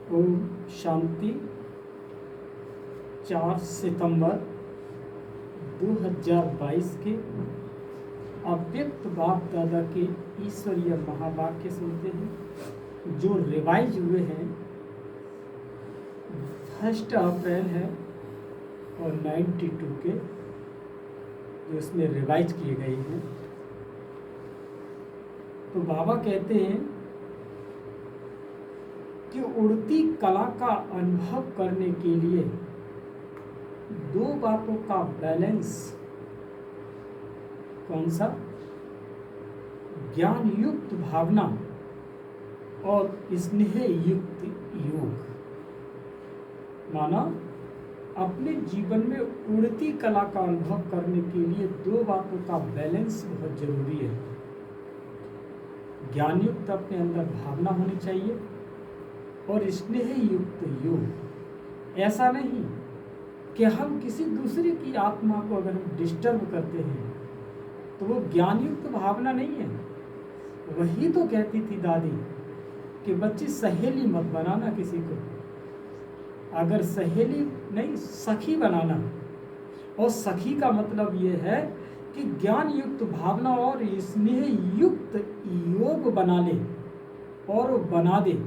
ओम शांति। 4 सितंबर 2022 के अव्यक्त बाप दादा के ईश्वरीय महावाक्य सुनते हैं जो रिवाइज हुए हैं। 1 अप्रैल है और 92 के जो इसमें रिवाइज किए गए हैं। तो बाबा कहते हैं कि उड़ती कला का अनुभव करने के लिए दो बातों का बैलेंस, कौन सा? ज्ञान युक्त भावना और स्नेह युक्त योग। माना अपने जीवन में उड़ती कला का अनुभव करने के लिए दो बातों का बैलेंस बहुत जरूरी है। ज्ञान युक्त अपने अंदर भावना होनी चाहिए और स्नेह युक्त योग। ऐसा नहीं कि हम किसी दूसरे की आत्मा को अगर हम डिस्टर्ब करते हैं तो वो ज्ञान युक्त भावना नहीं है। वही तो कहती थी दादी कि बच्ची सहेली मत बनाना किसी को, अगर सहेली नहीं सखी बनाना। और सखी का मतलब ये है कि ज्ञान युक्त भावना और स्नेह युक्त योग बना ले और बना दे,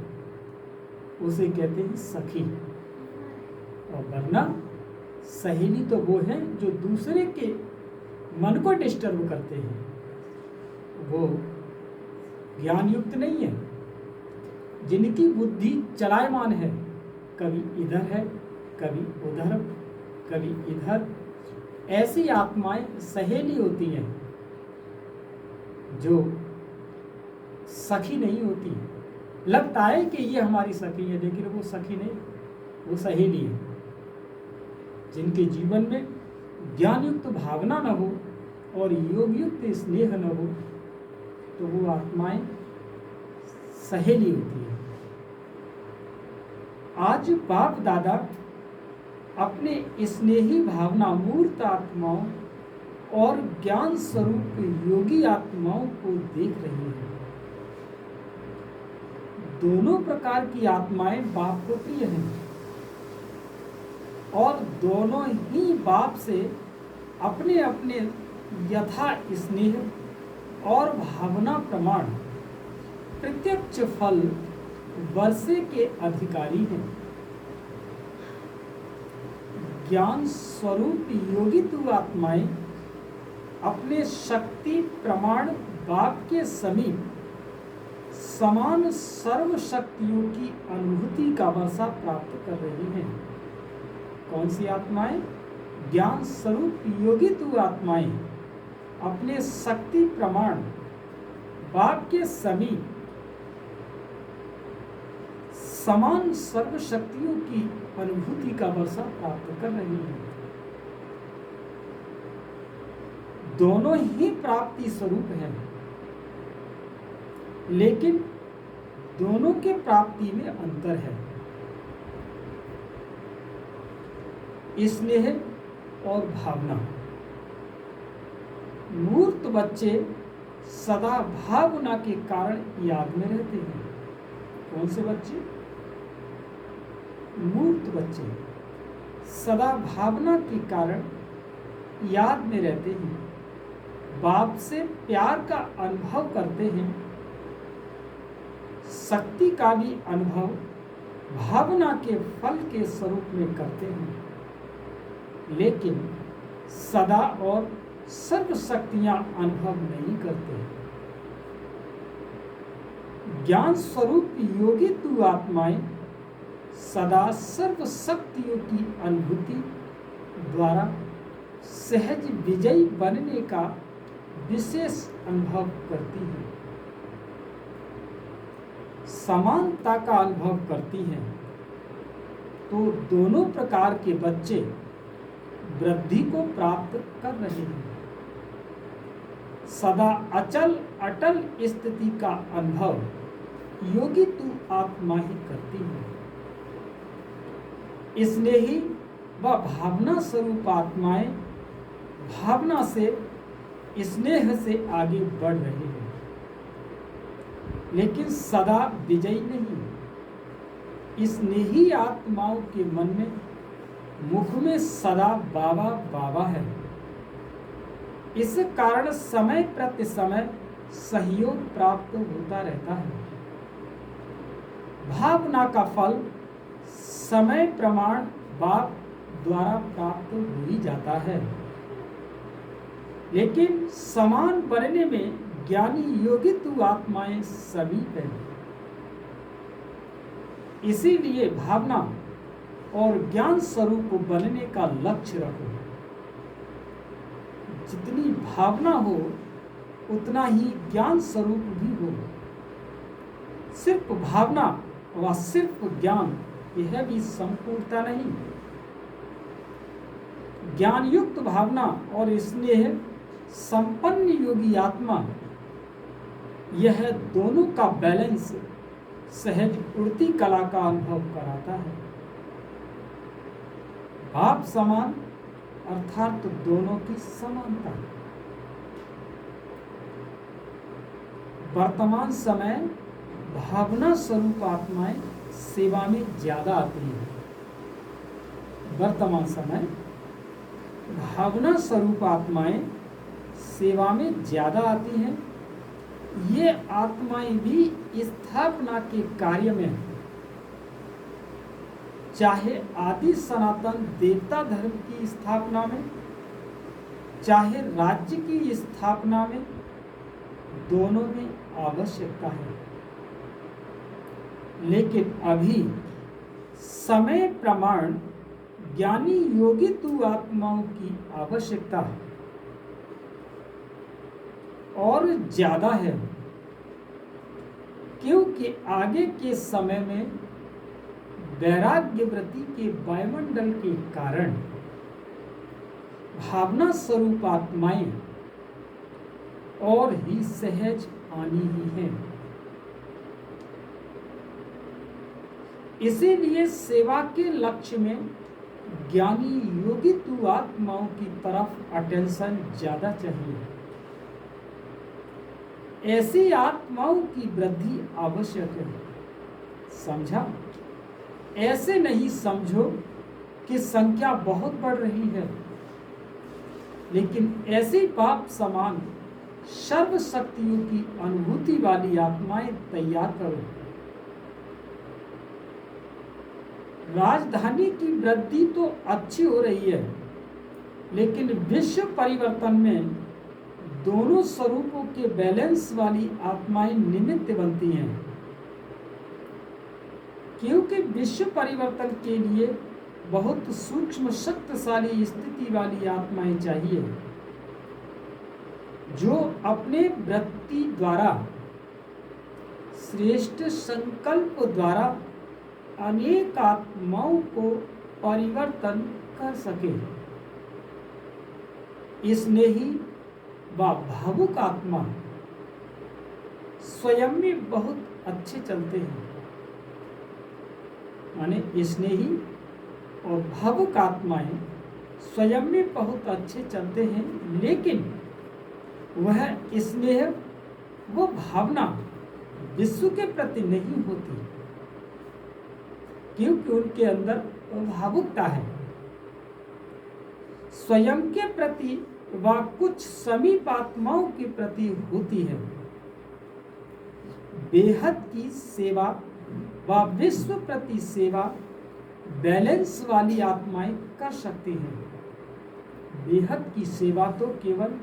उसे कहते हैं सखी। और वरना सहेली तो वो है जो दूसरे के मन को डिस्टर्ब करते हैं, वो ज्ञान युक्त नहीं है। जिनकी बुद्धि चलायमान है, कभी इधर है कभी उधर कभी इधर, ऐसी आत्माएं सहेली होती हैं जो सखी नहीं होती। लगता है कि ये हमारी सखी है, लेकिन वो सखी नहीं, वो सहेली है। जिनके जीवन में ज्ञान युक्त भावना न हो और योग युक्त स्नेह न हो तो वो आत्माएं सहेली होती है। आज बाप दादा अपने स्नेही भावना मूर्त आत्माओं और ज्ञान स्वरूप योगी आत्माओं को देख रहे हैं। दोनों प्रकार की आत्माएं बाप को प्रिय हैं और दोनों ही बाप से अपने अपने यथा स्नेह और भावना प्रमाण प्रत्यक्ष फल वर्षे के अधिकारी हैं। ज्ञान स्वरूप योगित्व आत्माएं अपने शक्ति प्रमाण बाप के समीप समान सर्व शक्तियों की अनुभूति का वर्षा प्राप्त कर रही हैं। कौन सी आत्माएं? ज्ञान स्वरूप योगित्व आत्माएं अपने शक्ति प्रमाण बाप के समीप समान सर्व शक्तियों की अनुभूति का वर्षा प्राप्त कर रही हैं। दोनों ही प्राप्ति स्वरूप हैं, लेकिन दोनों के प्राप्ति में अंतर है। स्नेह और भावना। मूर्त बच्चे सदा भावना के कारण याद में रहते हैं। कौन से बच्चे? मूर्त बच्चे सदा भावना के कारण याद में रहते हैं, बाप से प्यार का अनुभव करते हैं, शक्ति का भी अनुभव भावना के फल के स्वरूप में करते हैं, लेकिन सदा और सर्व शक्तियां अनुभव नहीं करते। ज्ञान स्वरूप योगित्व आत्माएं सदा सर्व शक्तियों की अनुभूति द्वारा सहज विजयी बनने का विशेष अनुभव करती हैं, समानता का अनुभव करती हैं। तो दोनों प्रकार के बच्चे वृद्धि को प्राप्त कर रहे हैं। सदा अचल अटल स्थिति का अनुभव योगित्व आत्मा ही करती है। इसलिए ही वह भावना स्वरूप आत्माएं भावना से स्नेह से आगे बढ़ रहे हैं, लेकिन सदा विजयी नहीं। स्नेही आत्माओं के मन में मुख में सदा बाबा बाबा है। इस कारण समय प्रति समय सहयोग प्राप्त होता रहता है। भावना का फल समय प्रमाण बाप द्वारा प्राप्त हो ही जाता है, लेकिन समान बनने में ज्ञानी योगित्व आत्माएं समीप हैं। इसीलिए भावना और ज्ञान स्वरूप बनने का लक्ष्य रखो। जितनी भावना हो उतना ही ज्ञान स्वरूप भी हो। सिर्फ भावना व सिर्फ ज्ञान यह भी संपूर्णता नहीं। ज्ञान युक्त भावना और स्नेह संपन्न योगी आत्मा, यह दोनों का बैलेंस सहज उड़ती कला का अनुभव कराता है। भाव समान अर्थात दोनों की समानता। वर्तमान समय भावना स्वरूप आत्माएं सेवा में ज्यादा आती हैं। वर्तमान समय भावना स्वरूप आत्माएं सेवा में ज्यादा आती हैं। ये आत्माएं भी स्थापना के कार्य में हैं। चाहे आदि सनातन देवता धर्म की स्थापना में, चाहे राज्य की स्थापना में, दोनों में आवश्यकता है। लेकिन अभी समय प्रमाण ज्ञानी योगित्व आत्माओं की आवश्यकता और ज्यादा है, क्योंकि आगे के समय में वैराग्य वृत्ति के वायुमंडल के कारण भावना स्वरूप आत्माएं और ही सहज आनी ही है। इसीलिए सेवा के लक्ष्य में ज्ञानी योगित्व आत्माओं की तरफ अटेंशन ज्यादा चाहिए। ऐसी आत्माओं की वृद्धि आवश्यक है। समझा? ऐसे नहीं समझो कि संख्या बहुत बढ़ रही है, लेकिन ऐसी पाप समान सर्व शक्तियों की अनुभूति वाली आत्माएं तैयार करो। राजधानी की वृद्धि तो अच्छी हो रही है, लेकिन विश्व परिवर्तन में दोनों स्वरूपों के बैलेंस वाली आत्माएं निमित्त बनती हैं, क्योंकि विश्व परिवर्तन के लिए बहुत सूक्ष्म शक्तिशाली स्थिति वाली आत्माएं चाहिए, जो अपने वृत्ति द्वारा श्रेष्ठ संकल्प द्वारा अनेक आत्माओं को परिवर्तन कर सके। स्नेही व भावुक आत्मा स्वयं में बहुत अच्छे चलते हैं। माने स्नेही और भावुक आत्माएं स्वयं में बहुत अच्छे चलते हैं, लेकिन वह स्नेह वो भावना विश्व के प्रति नहीं होती, क्योंकि उनके अंदर भावुकता है। स्वयं के प्रति व कुछ समीप आत्माओं के प्रति होती है। बेहद की सेवा व विश्व प्रति सेवा बैलेंस वाली आत्माएं कर सकती हैं। बेहद की सेवा तो केवल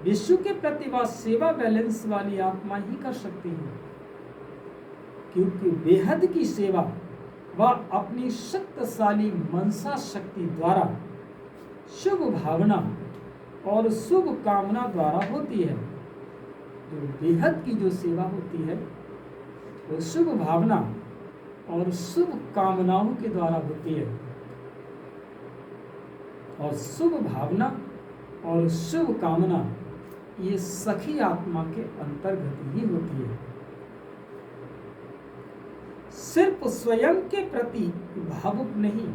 विश्व के प्रति व सेवा बैलेंस वाली आत्मा ही कर सकती हैं, क्योंकि बेहद की सेवा वह अपनी शक्तिशाली मनसा शक्ति द्वारा शुभ भावना और शुभ कामना द्वारा होती है। तो बेहद की जो सेवा होती है वो शुभ भावना और शुभ कामनाओं के द्वारा होती है, और शुभ भावना और शुभ कामना ये सखी आत्मा के अंतर्गत ही होती है। सिर्फ स्वयं के प्रति भावुक नहीं,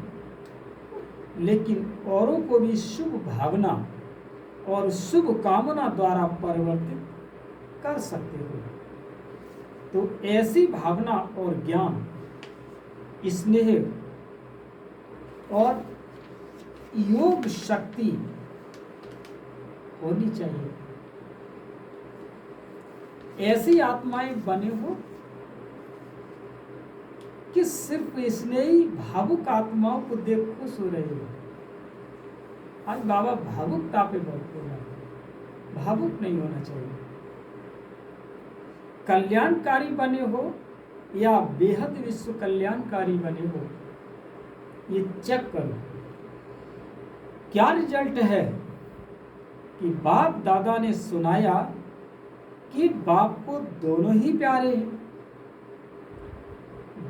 लेकिन औरों को भी शुभ भावना और शुभ कामना द्वारा परिवर्तित कर सकते हो। तो ऐसी भावना और ज्ञान स्नेह और योग शक्ति होनी चाहिए। ऐसी आत्माएं बने हो कि सिर्फ स्नेही भावुक आत्माओं को देख खुश हो रहे हो। आज बाबा भावुकता पे बहुत बोल रहा है, भावुक नहीं होना चाहिए। कल्याणकारी बने हो या बेहद विश्व कल्याणकारी बने हो, ये चेक करो। क्या रिजल्ट है कि बाप दादा ने सुनाया कि बाप को दोनों ही प्यारे हैं।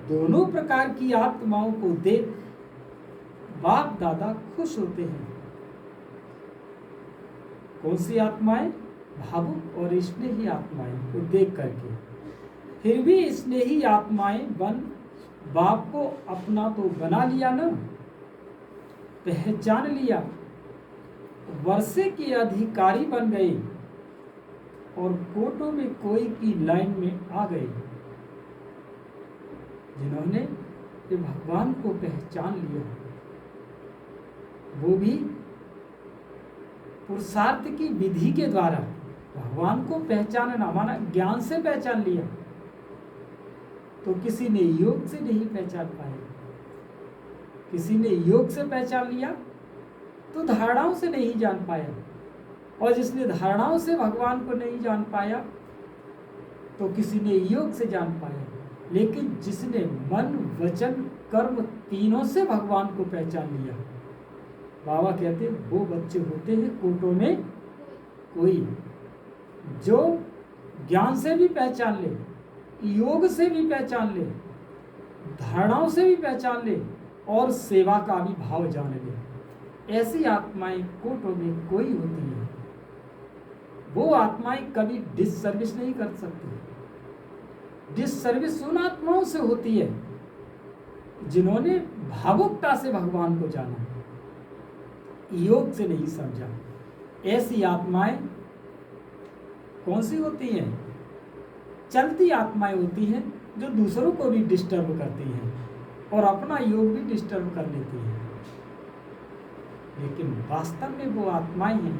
दोनों प्रकार की आत्माओं को देख बाप दादा खुश होते हैं। कौन सी आत्माएं? भावुक और स्नेही आत्माएं को देख करके। फिर भी स्नेही आत्माएं बन बाप को अपना तो बना लिया ना, पहचान लिया, वर्षे के अधिकारी बन गए और कोटों में कोई की लाइन में आ गए। जिन्होंने ये भगवान को पहचान लिया, वो भी पुरुषार्थ की विधि के द्वारा भगवान को पहचानना, माना ज्ञान से पहचान लिया। तो किसी ने योग से नहीं पहचान पाया, किसी ने योग से पहचान लिया तो धारणाओं से नहीं जान पाया, और जिसने धारणाओं से भगवान को नहीं जान पाया तो किसी ने योग से जान पाया। लेकिन जिसने मन वचन कर्म तीनों से भगवान को पहचान लिया, बाबा कहते हैं वो बच्चे होते हैं कोटों में कोई, जो ज्ञान से भी पहचान ले, योग से भी पहचान ले, धारणाओं से भी पहचान ले और सेवा का भी भाव जान ले। ऐसी आत्माएं कोटों में कोई होती है। वो आत्माएं कभी डिससर्विस नहीं कर सकती। डिससर्विस उन आत्माओं से होती है जिन्होंने भावुकता से भगवान को जाना, योग से नहीं समझा। ऐसी आत्माएं कौन सी होती हैं? चलती आत्माएं होती हैं जो दूसरों को भी डिस्टर्ब करती हैं और अपना योग भी डिस्टर्ब कर लेती हैं। लेकिन वास्तव में वो आत्माएं हैं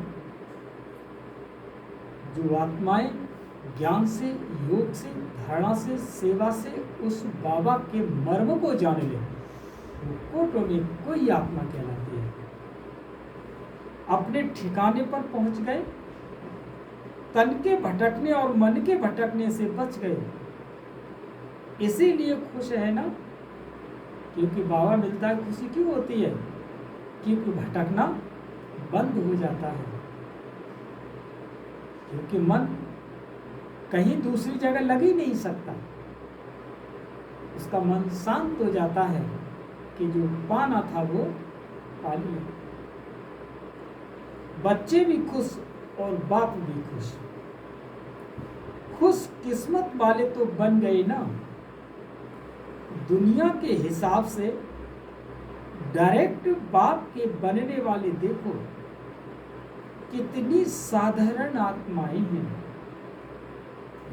जो आत्माएं ज्ञान से, योग से, धारणा से, सेवा से उस बाबा के मर्म को जान ले, वो कोटों में कोई आत्मा कहलाती है। अपने ठिकाने पर पहुंच गए, तन के भटकने और मन के भटकने से बच गए, इसीलिए खुश है ना। क्योंकि बाबा मिलता है, खुशी क्यों होती है? क्योंकि भटकना बंद हो जाता है, क्योंकि मन कहीं दूसरी जगह लग ही नहीं सकता। उसका मन शांत हो जाता है कि जो पाना था वो पा लिया। बच्चे भी खुश और बाप भी खुश। खुश किस्मत वाले तो बन गए ना। दुनिया के हिसाब से डायरेक्ट बाप के बनने वाले देखो कितनी साधारण आत्माएं हैं।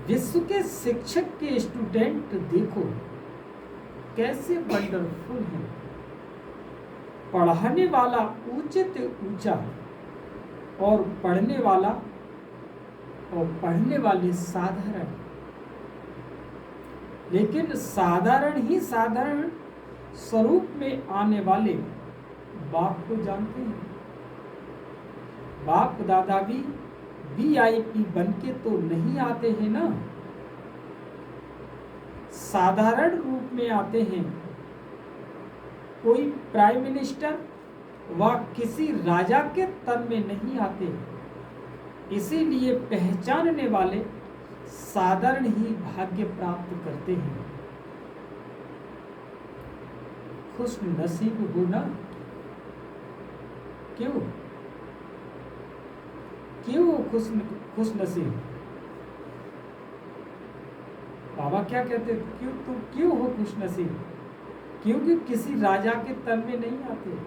विश्व के शिक्षक के स्टूडेंट देखो कैसे वंडरफुल हैं। पढ़ाने वाला ऊंचे से ऊंचा और पढ़ने वाला और पढ़ने वाले साधारण, लेकिन साधारण ही साधारण स्वरूप में आने वाले बाप को जानते हैं। बाप दादा भी VIP बनके तो नहीं आते हैं ना, साधारण रूप में आते हैं। कोई प्राइम मिनिस्टर व किसी राजा के तन में नहीं आते। इसीलिए पहचानने वाले साधारण ही भाग्य प्राप्त करते हैं। खुश नसीब होना क्यों? क्यों खुश नसीब? बाबा क्या कहते? क्यों तुम क्यों हो खुश नसीब? क्योंकि किसी राजा के तन में नहीं आते।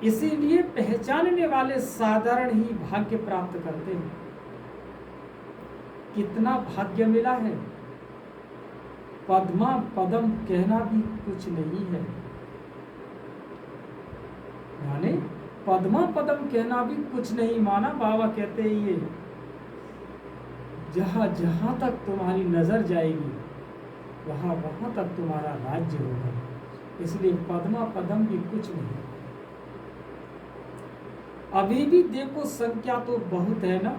इसीलिए पहचानने वाले साधारण ही भाग्य प्राप्त करते हैं। कितना भाग्य मिला है पद्मा पदम कहना भी कुछ नहीं है। यानी पद्मा पदम कहना भी कुछ नहीं माना। बाबा कहते हैं ये जहाँ जहाँ तक तुम्हारी नजर जाएगी वहाँ वहाँ तक तुम्हारा राज्य होगा। इसलिए पद्मा पदम भी कुछ नहीं। अभी भी देखो संख्या तो बहुत है ना।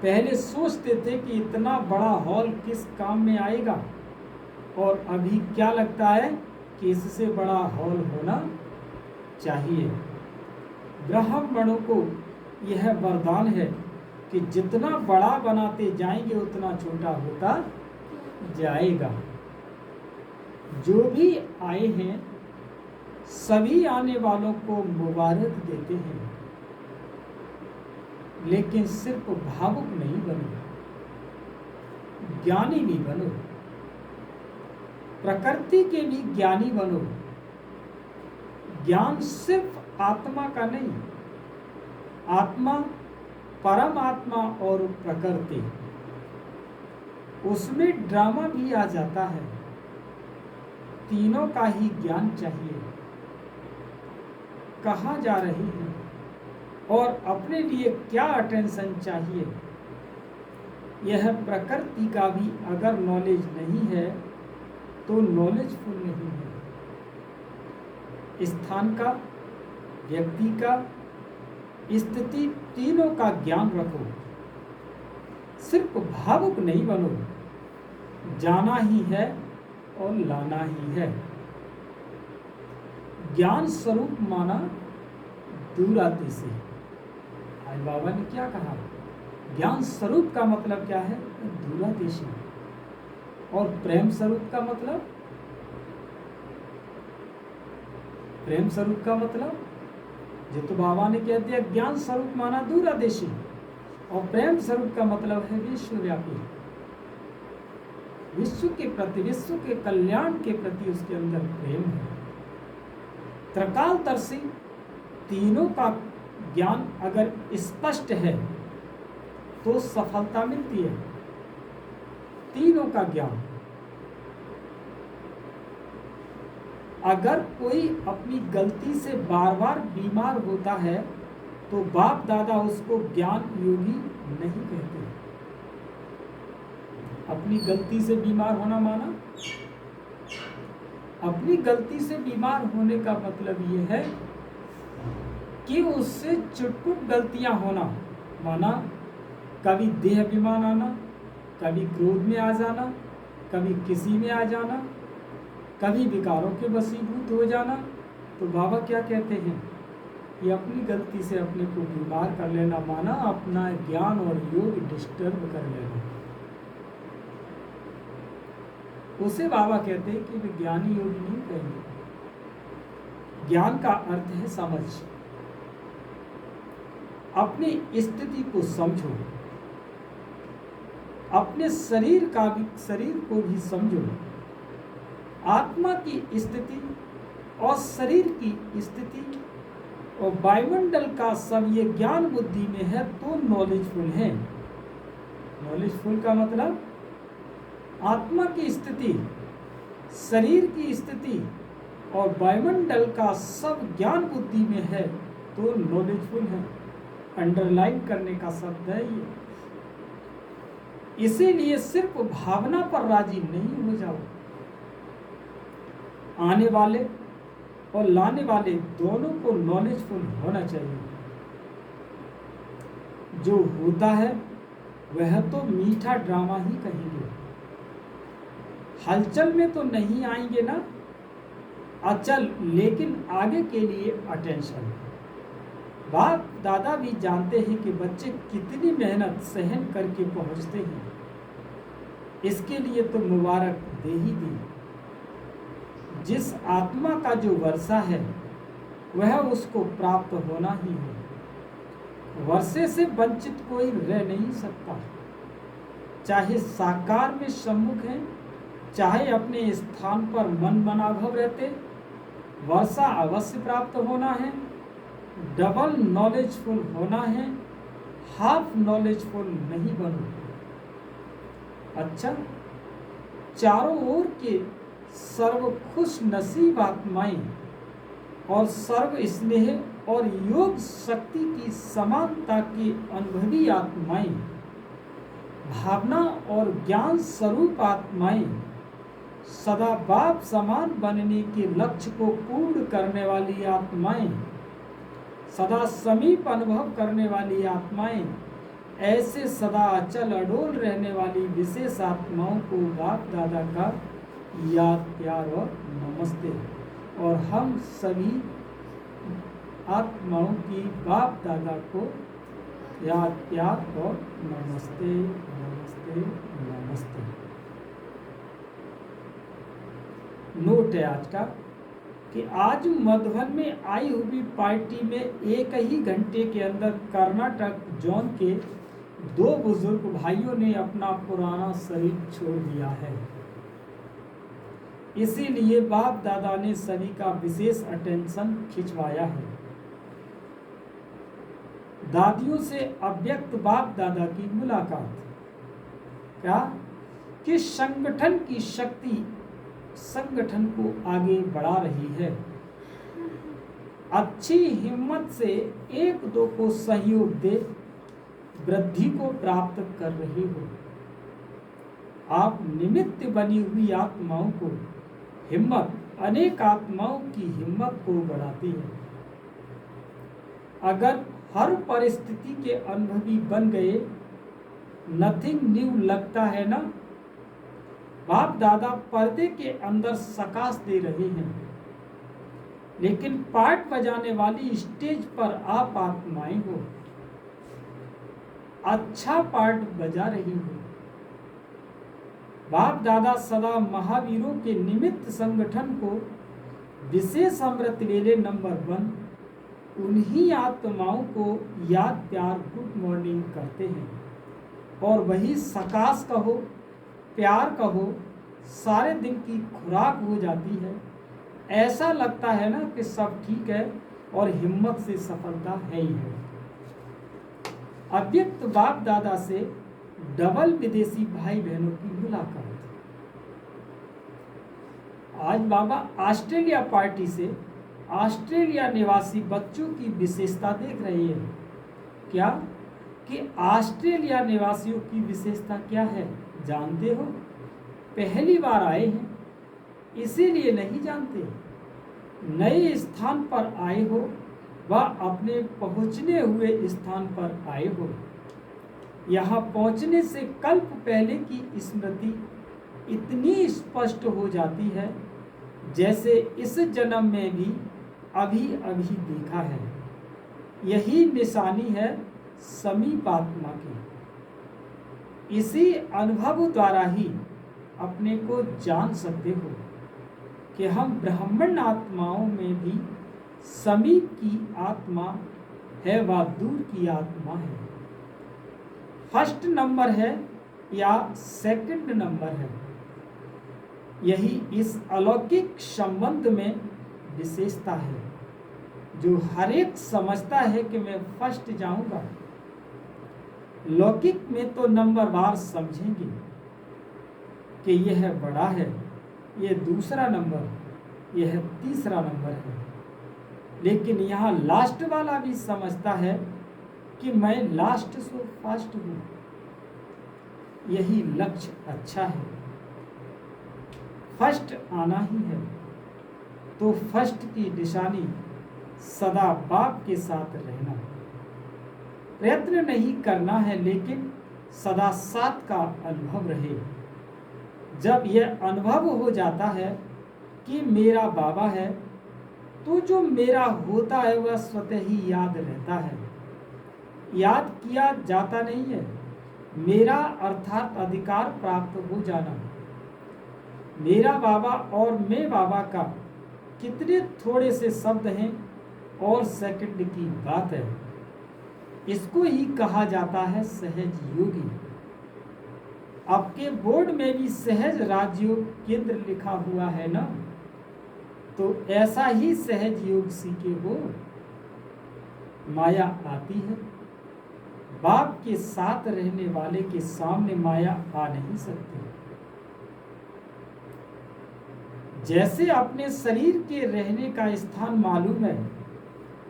पहले सोचते थे कि इतना बड़ा हॉल किस काम में आएगा, और अभी क्या लगता है कि इससे बड़ा हॉल होना चाहिए। ब्राह्मणों को यह वरदान है कि जितना बड़ा बनाते जाएंगे उतना छोटा होता जाएगा। जो भी आए हैं सभी आने वालों को मुबारक देते हैं, लेकिन सिर्फ भावुक नहीं बनो, ज्ञानी भी बनो। प्रकृति के भी ज्ञानी बनो। ज्ञान सिर्फ आत्मा का नहीं, आत्मा, परमात्मा और प्रकृति, उसमें ड्रामा भी आ जाता है। तीनों का ही ज्ञान चाहिए। कहाँ जा रही है और अपने लिए क्या अटेंशन चाहिए, यह प्रकृति का भी अगर नॉलेज नहीं है तो नॉलेजफुल नहीं है। स्थान का, व्यक्ति का, स्थिति, तीनों का ज्ञान रखो। सिर्फ भावुक नहीं बनो। जाना ही है और लाना ही है। ज्ञान स्वरूप माना दूराते से। आज बाबा ने क्या कहा? ज्ञान स्वरूप का मतलब क्या है? दूरादेशी। और प्रेम स्वरूप का मतलब? प्रेम स्वरूप का मतलब जो तो बाबा ने कह दिया, ज्ञान स्वरूप माना दूरादेशी, और प्रेम स्वरूप का मतलब है विश्वव्यापी। विश्व के प्रति, विश्व के कल्याण के प्रति उसके अंदर प्रेम है। त्रिकालदर्शी तीनों का ज्ञान अगर स्पष्ट है तो सफलता मिलती है। तीनों का ज्ञान। अगर कोई अपनी गलती से बार बार बीमार होता है तो बाप दादा उसको ज्ञान योगी नहीं कहते। अपनी गलती से बीमार होना माना, अपनी गलती से बीमार होने का मतलब ये है कि उससे चुटपुट गलतियां होना माना। कभी देह अभिमान आना, कभी क्रोध में आ जाना, कभी किसी में आ जाना, कभी विकारों के वशीभूत हो जाना। तो बाबा क्या कहते हैं? ये अपनी गलती से अपने को बीमार कर लेना माना अपना ज्ञान और योग डिस्टर्ब कर लेना। उसे बाबा कहते हैं कि वे ज्ञानी योगी नहीं कहेंगे। ज्ञान का अर्थ है समझ। अपनी स्थिति को समझो, अपने शरीर को भी समझो। आत्मा की स्थिति और शरीर की स्थिति और वायुमंडल का सब ये ज्ञान बुद्धि में है तो नॉलेजफुल है। नॉलेजफुल का मतलब आत्मा की स्थिति, शरीर की स्थिति और वायुमंडल का सब ज्ञान बुद्धि में है तो नॉलेजफुल है। अंडरलाइन करने का शब्द है ये। इसीलिए सिर्फ भावना पर राजी नहीं हो जाओ। आने वाले और लाने वाले दोनों को नॉलेजफुल होना चाहिए। जो होता है वह तो मीठा ड्रामा ही कहेंगे। हलचल में तो नहीं आएंगे ना अचल, लेकिन आगे के लिए अटेंशन। बाप दादा भी जानते हैं कि बच्चे कितनी मेहनत सहन करके पहुंचते हैं। इसके लिए तो मुबारक दे ही दी। जिस आत्मा का जो वर्षा है वह उसको प्राप्त होना ही है। वर्षे से वंचित कोई रह नहीं सकता। चाहे साकार में सम्मुख है, चाहे अपने स्थान पर मन मनाभव रहते, वर्षा अवश्य प्राप्त होना है। डबल नॉलेजफुल होना है, हाफ नॉलेजफुल नहीं बनो। अच्छा, चारों ओर के सर्व खुश नसीब आत्माएं और सर्व स्नेह और योग शक्ति की समानता की अनुभवी आत्माएं, भावना और ज्ञान स्वरूप आत्माएं, सदा बाप समान बनने के लक्ष्य को पूर्ण करने वाली आत्माएं, सदा समीप अनुभव करने वाली आत्माएं, ऐसे सदा अचल अडोल रहने वाली विशेष आत्माओं को बाप दादा का याद प्यार और नमस्ते। और हम सभी आत्माओं की बाप दादा को याद प्यार और नमस्ते नमस्ते नमस्ते। नोट है आज का कि आज मधुबन में आई हुई पार्टी में एक ही घंटे के अंदर कर्नाटक जोन के 2 बुजुर्ग भाइयों ने अपना पुराना शरीर छोड़ दिया है। इसीलिए बाप दादा ने सभी का विशेष अटेंशन खिंचवाया है। दादियों से अव्यक्त बाप दादा की मुलाकात, क्या कि संगठन की शक्ति संगठन को आगे बढ़ा रही है। अच्छी हिम्मत से एक दो को सहयोग दे वृद्धि को प्राप्त कर रही हो। आप निमित्त बनी हुई आत्माओं को हिम्मत अनेक आत्माओं की हिम्मत को बढ़ाती है। अगर हर परिस्थिति के अनुभवी बन गए, नथिंग न्यू लगता है ना। बाप दादा पर्दे के अंदर सकाश दे रहे हैं, लेकिन पार्ट बजाने वाली स्टेज पर आप आत्माएं हो, अच्छा पार्ट बजा रही हो। बाप दादा सदा महावीरों के निमित्त संगठन को विशेष अमृत वेले नंबर 1 उन्हीं आत्माओं को याद प्यार गुड मॉर्निंग करते हैं। और वही सकाश कहो, प्यार कहो, सारे दिन की खुराक हो जाती है। ऐसा लगता है ना कि सब ठीक है और हिम्मत से सफलता है ही है। अव्यक्त बाप दादा से डबल विदेशी भाई बहनों की मुलाकात। आज बाबा ऑस्ट्रेलिया पार्टी से ऑस्ट्रेलिया निवासी बच्चों की विशेषता देख रहे हैं। क्या कि ऑस्ट्रेलिया निवासियों की विशेषता क्या है जानते हो? पहली बार आए हैं इसीलिए नहीं जानते। नए स्थान पर आए हो व अपने पहुंचने हुए स्थान पर आए हो। यहाँ पहुंचने से कल्प पहले की स्मृति इतनी स्पष्ट हो जाती है जैसे इस जन्म में भी अभी अभी देखा है। यही निशानी है समीप आत्मा की। इसी अनुभव द्वारा ही अपने को जान सकते हो कि हम ब्राह्मण आत्माओं में भी समीप की आत्मा है व दूर की आत्मा है। फर्स्ट नंबर है या सेकंड नंबर है, यही इस अलौकिक संबंध में विशेषता है जो हर एक समझता है कि मैं फर्स्ट जाऊंगा। लौकिक में तो नंबर वार समझेंगे कि यह बड़ा है, यह दूसरा नंबर, यह तीसरा नंबर है। लेकिन यहाँ लास्ट वाला भी समझता है कि मैं लास्ट से फर्स्ट हूँ। यही लक्ष्य अच्छा है, फर्स्ट आना ही है। तो फर्स्ट की निशानी सदा बाप के साथ रहना, प्रयत्न नहीं करना है लेकिन सदा साथ का अनुभव रहे। जब यह अनुभव हो जाता है कि मेरा बाबा है, तो जो मेरा होता है वह स्वतः ही याद रहता है, याद किया जाता नहीं है। मेरा अर्थात अधिकार प्राप्त हो जाना। मेरा बाबा और मैं बाबा का कितने थोड़े से शब्द हैं और सेकंड की बात है। इसको ही कहा जाता है सहज योगी। आपके बोर्ड में भी सहज राजयोग केंद्र लिखा हुआ है ना, तो ऐसा ही सहज योग सीखे हो। माया आती है, बाप के साथ रहने वाले के सामने माया आ नहीं सकती। जैसे अपने शरीर के रहने का स्थान मालूम है,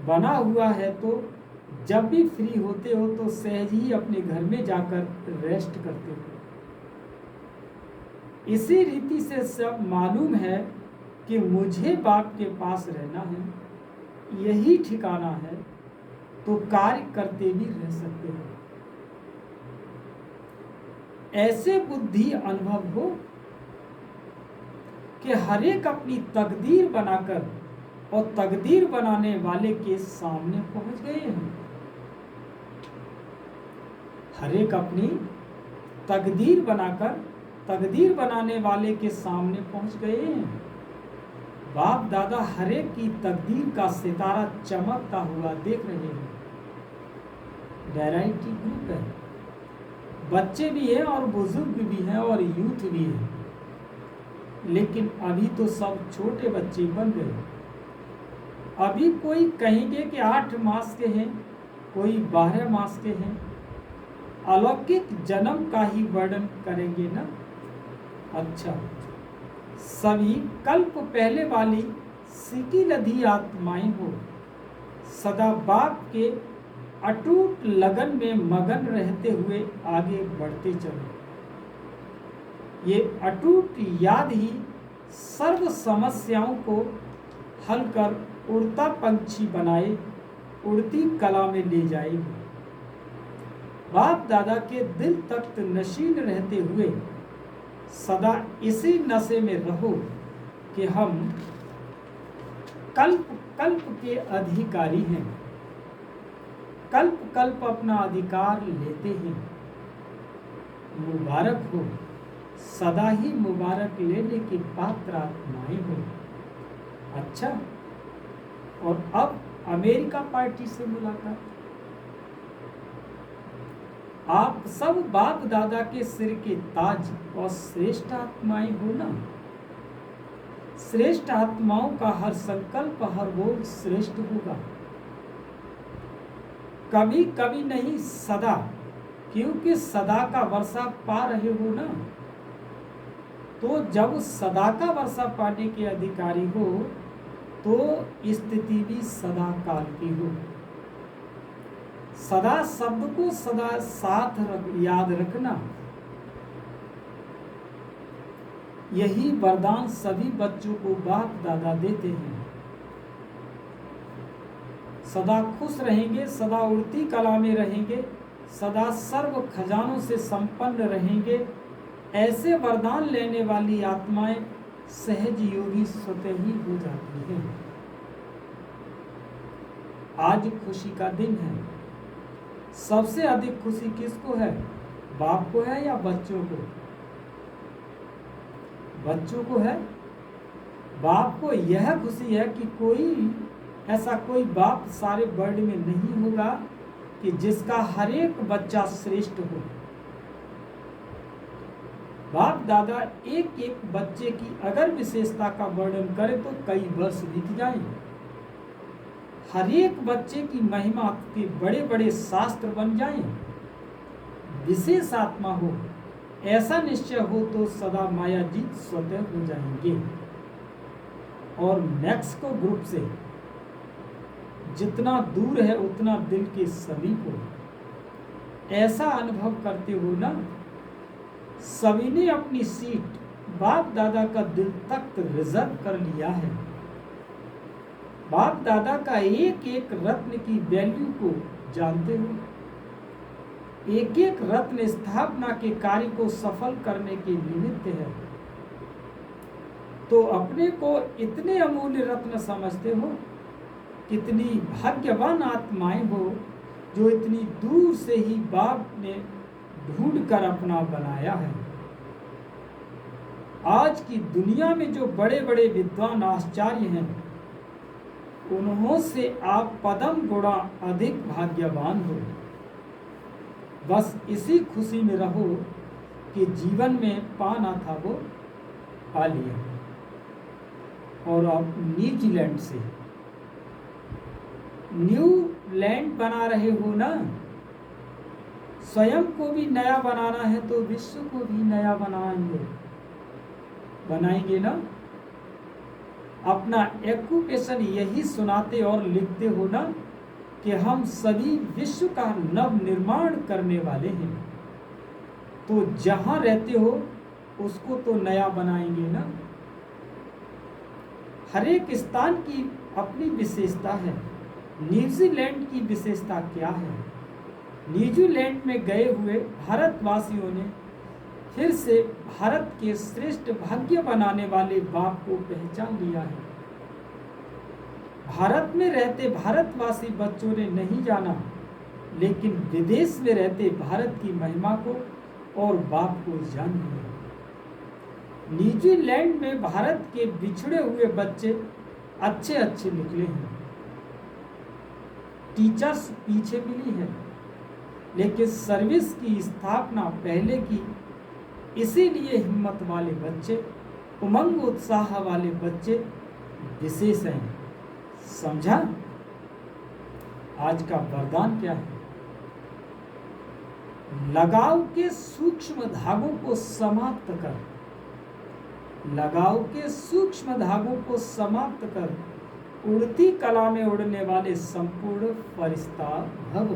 बना हुआ है, तो जब भी फ्री होते हो तो सहज ही अपने घर में जाकर रेस्ट करते हो। इसी रीति से सब मालूम है कि मुझे बाप के पास रहना है, यही ठिकाना है, तो कार्य करते भी रह सकते हो। ऐसे बुद्धि अनुभव हो कि हर एक अपनी तकदीर बनाकर और तकदीर बनाने वाले के सामने पहुंच गए हैं। हर एक अपनी तकदीर बनाकर तकदीर बनाने वाले के सामने पहुंच गए हैं। बाप दादा हर एक की तकदीर का सितारा चमकता हुआ देख रहे हैं। वैरायटी ग्रुप है, बच्चे भी हैं और बुजुर्ग भी हैं और यूथ भी है, लेकिन अभी तो सब छोटे बच्चे बन गए। अभी कोई कहेंगे कि 8 मास के हैं, कोई 12 मास के हैं। अलौकिक जन्म का ही वर्णन करेंगे ना। अच्छा, सभी कल्प पहले वाली सिकी लधी आत्माएं हो, सदा बाप के अटूट लगन में मगन रहते हुए आगे बढ़ते चलो। ये अटूट याद ही सर्व समस्याओं को हल कर उड़ता पंछी बनाए, उड़ती कला में ले जाएगी। बाप दादा के दिल तख्त नशीन रहते हुए सदा इसी नशे में रहो कि हम कल्प कल्प के अधिकारी हैं, कल्प कल्प अपना अधिकार लेते हैं। मुबारक हो, सदा ही मुबारक लेने की पात्र आत्माएं हो। अच्छा, और अब अमेरिका पार्टी से मुलाकात। आप सब बाप दादा के सिर के ताज और श्रेष्ठ आत्माएं हो ना। श्रेष्ठ आत्माओं का हर संकल्प, हर बोल श्रेष्ठ होगा। कभी कभी नहीं, सदा, क्योंकि सदा का वर्षा पा रहे हो ना। तो जब सदा का वर्षा पाने के अधिकारी हो तो स्थिति भी सदा काल की हो। सदा शब्द को सदा साथ याद रखना, यही वरदान सभी बच्चों को बाप दादा देते हैं। सदा खुश रहेंगे, सदा उड़ती कला में रहेंगे, सदा सर्व खजानों से संपन्न रहेंगे। ऐसे वरदान लेने वाली आत्माएं सहज योगी स्वतः ही हो जाती हैं। आज खुशी का दिन है। सबसे अधिक खुशी किसको है? बाप को है या बच्चों को? बच्चों को है। बाप को यह खुशी है कि ऐसा कोई बाप सारे वर्ल्ड में नहीं होगा कि जिसका हर एक बच्चा श्रेष्ठ हो। बाप दादा एक एक बच्चे की अगर विशेषता का वर्णन करें तो कई वर्ष बीत जाएं। हर एक बच्चे की महिमा के बड़े बड़े शास्त्र बन जाएं। विशेष आत्मा हो, ऐसा निश्चय हो तो सदा माया जीत स्वतः हो जाएंगे। और मैक्सिको ग्रुप से जितना दूर है उतना दिल के समीप हो। ऐसा अनुभव करते हो ना। सभी ने अपनी सीट बाप दादा का दिल तख्त रिजर्व कर लिया है। बाप दादा का एक एक रत्न की वैल्यू को जानते हो। एक एक रत्न स्थापना के कार्य को सफल करने के निमित्त है। तो अपने को इतने अमूल्य रत्न समझते हो। कितनी भाग्यवान आत्माएं हो जो इतनी दूर से ही बाप ने ढूंढ कर अपना बनाया है। आज की दुनिया में जो बड़े बड़े विद्वान आचार्य हैं, उन्हों से आप पदम गुणा अधिक भाग्यवान हो। बस इसी खुशी में रहो कि जीवन में पाना था वो पा लिया। और आप न्यूजीलैंड से न्यू लैंड बना रहे हो ना। स्वयं को भी नया बनाना है तो विश्व को भी नया बनाएंगे ना। अपना एक्यूपेशन यही सुनाते और लिखते हो ना कि हम सभी विश्व का नव निर्माण करने वाले हैं। तो जहां रहते हो उसको तो नया बनाएंगे ना। हर एक स्थान की अपनी विशेषता है। न्यूजीलैंड की विशेषता क्या है? न्यूजीलैंड में गए हुए भारतवासियों ने फिर से भारत के श्रेष्ठ भाग्य बनाने वाले बाप को पहचान लिया है। भारत में रहते भारतवासी बच्चों ने नहीं जाना, लेकिन विदेश में रहते भारत की महिमा को और बाप को जान लिया। न्यूजीलैंड में भारत के बिछड़े हुए बच्चे अच्छे अच्छे निकले हैं। टीचर्स पीछे मिली है, लेकिन सर्विस की स्थापना पहले की। इसीलिए हिम्मत वाले बच्चे, उमंग उत्साह वाले बच्चे विशेष हैं। समझा? आज का वरदान क्या है? लगाव के सूक्ष्म धागों को समाप्त कर, लगाव के सूक्ष्म धागों को समाप्त कर उड़ती कला में उड़ने वाले संपूर्ण फरिश्ता भव।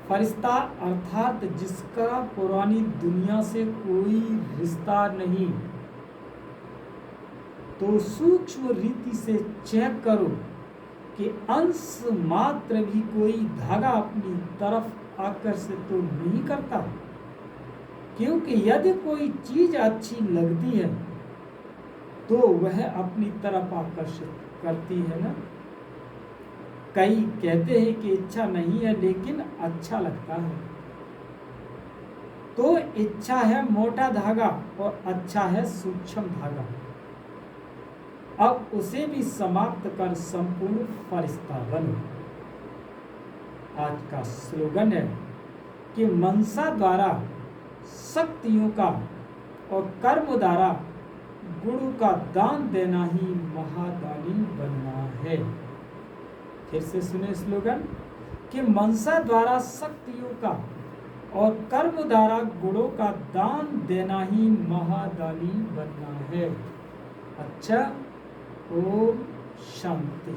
फरिश्ता अर्थात जिसका पुरानी दुनिया से कोई रिश्ता नहीं। तो सूक्ष्म रीति से चेक करो कि अंश मात्र भी कोई धागा अपनी तरफ आकर्षित तो नहीं करता। क्योंकि यदि कोई चीज अच्छी लगती है तो वह अपनी तरफ आकर्षित करती है ना। कई कहते हैं कि इच्छा नहीं है लेकिन अच्छा लगता है। तो इच्छा है मोटा धागा और अच्छा है सूक्ष्म धागा। अब उसे भी समाप्त कर संपूर्ण फरिश्ता बनो। आज का स्लोगन है कि मनसा द्वारा शक्तियों का और कर्म द्वारा गुरु का दान देना ही महादानी बनना है। फिर से सुने स्लोगन कि मनसा द्वारा शक्तियों का और कर्म द्वारा गुणों का दान देना ही महादानी बनना है। अच्छा, ओम शांति।